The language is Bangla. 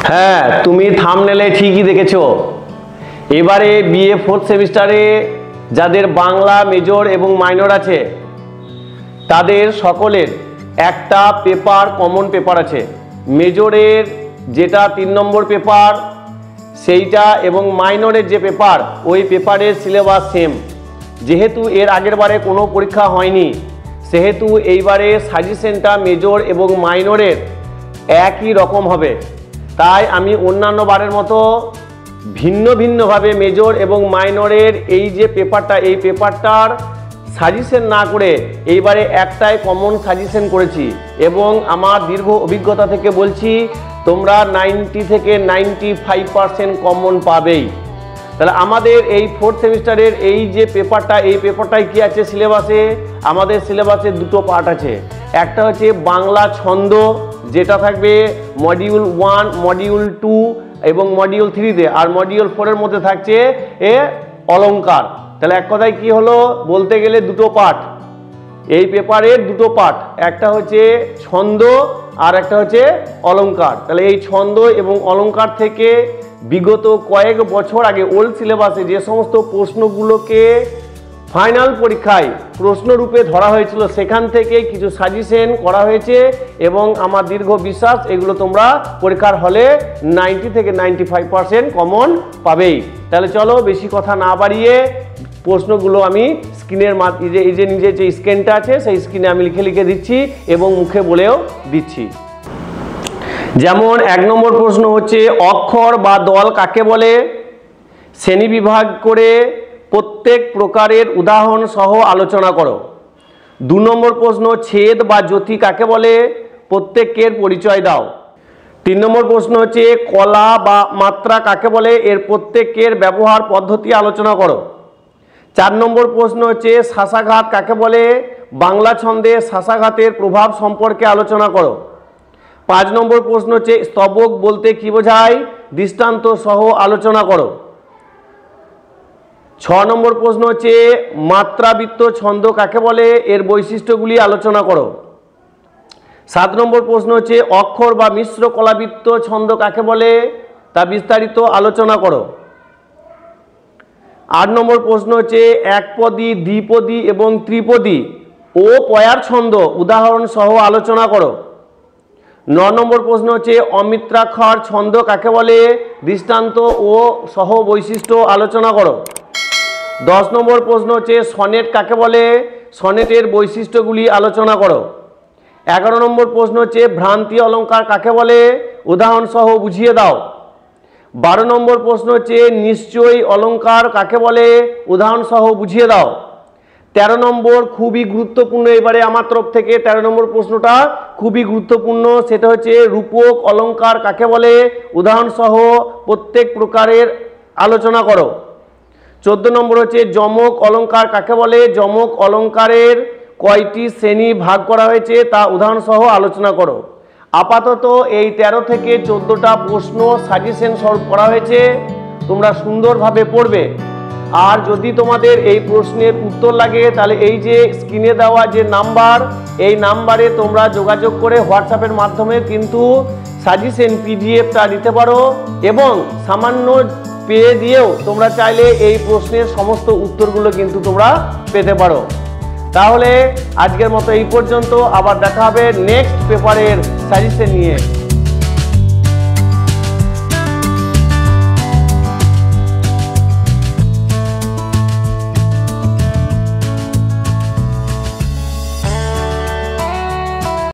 হ্যাঁ, তুমি থাম্বনেলে ঠিকই দেখেছো। এবারে বিএ 4th সেমিস্টারে যাদের বাংলা মেজর এবং মাইনর আছে তাদের সকলের একটা পেপার কমন পেপার আছে। মেজরের যেটা 3 নম্বর পেপার সেইটা এবং মাইনরের যে পেপার ওই পেপারের সিলেবাস সেম। যেহেতু এর আগের বারে কোনো পরীক্ষা হয়নি সেহেতু এইবারে সাজেশনটা মেজর এবং মাইনরের একই রকম হবে। তাই আমি অন্যান্য বারের মতো ভিন্ন ভিন্নভাবে মেজর এবং মাইনরের এই যে পেপারটা এই পেপারটার সাজেশন না করে এইবারে একটাই কমন সাজেশন করেছি এবং আমার দীর্ঘ অভিজ্ঞতা থেকে বলছি তোমরা 90 থেকে 95% কমন পাবেই। তাহলে আমাদের এই 4th সেমিস্টারের এই যে পেপারটা এই পেপারটায় কি আছে সিলেবাসে? আমাদের সিলেবাসে দুটো পার্ট আছে। একটা হচ্ছে বাংলা ছন্দ যেটা থাকবে মডিউল 1, মডিউল 2 এবং মডিউল 3-তে, আর মডিউল 4-এর মধ্যে থাকছে অলংকার। তাহলে এক কথায় কি হলো, বলতে গেলে দুটো পার্ট, এই পেপারের দুটো পার্ট, একটা হচ্ছে ছন্দ আর একটা হচ্ছে অলংকার। তাহলে এই ছন্দ এবং অলংকার থেকে বিগত কয়েক বছর আগে ওল্ড সিলেবাসে যে সমস্ত প্রশ্নগুলোকে ফাইনাল পরীক্ষায় প্রশ্নরূপে ধরা হয়েছিল সেখান থেকে কিছু সাজেশন করা হয়েছে এবং আমার দীর্ঘ বিশ্বাস এগুলো তোমরা পরীক্ষার হলে 90 থেকে 95% কমন পাবেই। তাহলে চলো বেশি কথা না বাড়িয়ে প্রশ্নগুলো আমি স্ক্রিনের এই যে নিজের যে স্ক্রিনটা আছে সেই স্ক্রিনে আমি লিখে লিখে দিচ্ছি এবং মুখে বলেও দিচ্ছি। যেমন 1 নম্বর প্রশ্ন হচ্ছে অক্ষর বা দল কাকে বলে? শ্রেণীবিভাগ করে প্রত্যেক প্রকারের উদাহরণ সহ আলোচনা করো। 2 নম্বর প্রশ্ন ছেদ বা জ্যোতি কাকে বলে? প্রত্যেকের পরিচয় দাও। 3 নম্বর প্রশ্ন হচ্ছে কলা বা মাত্রা কাকে বলে? এর প্রত্যেকের ব্যবহার পদ্ধতি আলোচনা করো। 4 নম্বর প্রশ্ন হচ্ছে শাসাঘাত কাকে বলে? বাংলা ছন্দে শাসাঘাতের প্রভাব সম্পর্কে আলোচনা করো। 5 নম্বর প্রশ্ন হচ্ছে স্তবক বলতে কি বোঝায়? দৃষ্টান্ত সহ আলোচনা করো। 6 নম্বর প্রশ্ন হচ্ছে মাত্রাবৃত্ত ছন্দ কাকে বলে? এর বৈশিষ্ট্যগুলি আলোচনা করো। 7 নম্বর প্রশ্ন হচ্ছে অক্ষর বা মিশ্র কলাবৃত্ত ছন্দ কাকে বলে? তা বিস্তারিত আলোচনা করো। 8 নম্বর প্রশ্ন হচ্ছে একপদী, দ্বিপদী এবং ত্রিপদী ও পয়ার ছন্দ উদাহরণ সহ আলোচনা করো। 9 নম্বর প্রশ্ন হচ্ছে অমিত্রাক্ষর ছন্দ কাকে বলে? দৃষ্টান্ত ও সহ বৈশিষ্ট্য আলোচনা করো। 10 নম্বর প্রশ্ন হচ্ছে সনেট কাকে বলে? সনেটের বৈশিষ্ট্যগুলি আলোচনা করো। 11 নম্বর প্রশ্ন হচ্ছে ভ্রান্তি অলঙ্কার কাকে বলে? উদাহরণ সহ বুঝিয়ে দাও। 12 নম্বর প্রশ্ন হচ্ছে নিশ্চয়ই অলঙ্কার কাকে বলে? উদাহরণ সহ বুঝিয়ে দাও। 13 নম্বর খুবই গুরুত্বপূর্ণ, এবারে আমার তরফ থেকে 13 নম্বর প্রশ্নটা খুবই গুরুত্বপূর্ণ, সেটা হচ্ছে রূপক অলঙ্কার কাকে বলে? উদাহরণ সহ প্রত্যেক প্রকারের আলোচনা করো। 14 নম্বর হচ্ছে যমক অলঙ্কার কাকে বলে? যমক অলঙ্কারের কয়টি শ্রেণী ভাগ করা হয়েছে তা উদাহরণ সহ আলোচনা করো। আপাতত এই 13 থেকে 14টা প্রশ্ন সাজেশন সলভ করা হয়েছে, তোমরা সুন্দরভাবে পড়বে। আর যদি তোমাদের এই প্রশ্নের উত্তর লাগে তাহলে এই যে স্ক্রিনে দেওয়া যে নাম্বার এই নাম্বারে তোমরা যোগাযোগ করে হোয়াটসঅ্যাপের মাধ্যমে কিন্তু সাজেশন পিডিএফটা নিতে পারো এবং সামান্য পেয়ে দিয়েও তোমরা চাইলে এই প্রশ্নের সমস্ত উত্তরগুলো কিন্তু তোমরা পেতে পারো। তাহলে আজকের মতো এই পর্যন্ত, আবার দেখা হবে নেক্সট পেপারের সাজেশন নিয়ে।